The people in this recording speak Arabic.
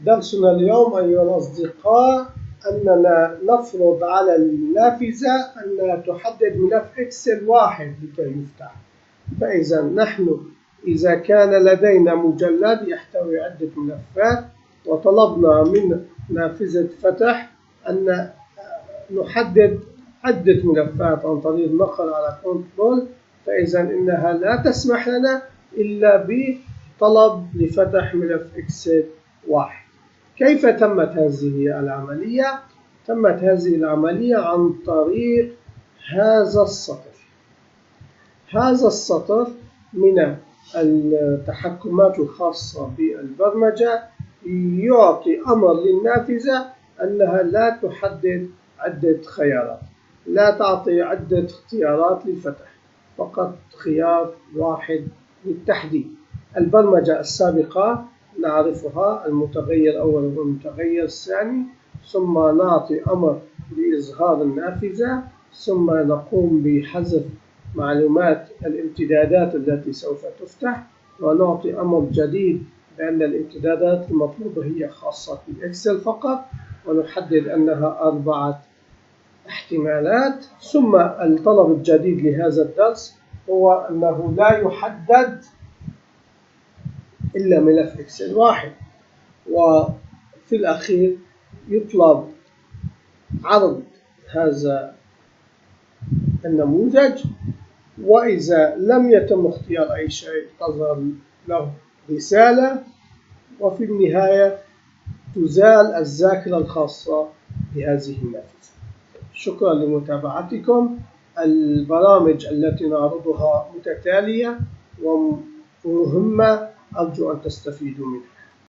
درسنا اليوم أيها الأصدقاء أننا نفرض على النافذة أنها تحدد ملف إكسل واحد لكي يفتح. فإذا نحن إذا كان لدينا مجلد يحتوي عدة ملفات وطلبنا من نافذة فتح أن نحدد عدة ملفات عن طريق النقر على كنترول، فإذا إنها لا تسمح لنا إلا بطلب لفتح ملف إكسل واحد. كيف تمت هذه العملية؟ تمت هذه العملية عن طريق هذا السطر. هذا السطر من التحكمات الخاصة بالبرمجة يعطي أمر للنافذة أنها لا تحدد عدة خيارات، لا تعطي عدة اختيارات للفتح، فقط خيار واحد للتحديد. البرمجة السابقة نعرفها، المتغير الأول والمتغير الثاني، ثم نعطي أمر لإظهار النافذة، ثم نقوم بحذف معلومات الامتدادات التي سوف تفتح، ونعطي أمر جديد بأن الامتدادات المطلوبة هي خاصة بالإكسل فقط، ونحدد أنها 4 احتمالات. ثم الطلب الجديد لهذا الدرس هو أنه لا يحدد إلا ملف إكسل واحد، وفي الأخير يطلب عرض هذا النموذج، وإذا لم يتم اختيار أي شيء تظهر له رسالة، وفي النهاية تزال الذاكرة الخاصة بهذه النافذة. شكرا لمتابعتكم. البرامج التي نعرضها متتالية ومهمة، أرجو أن تستفيدوا منها.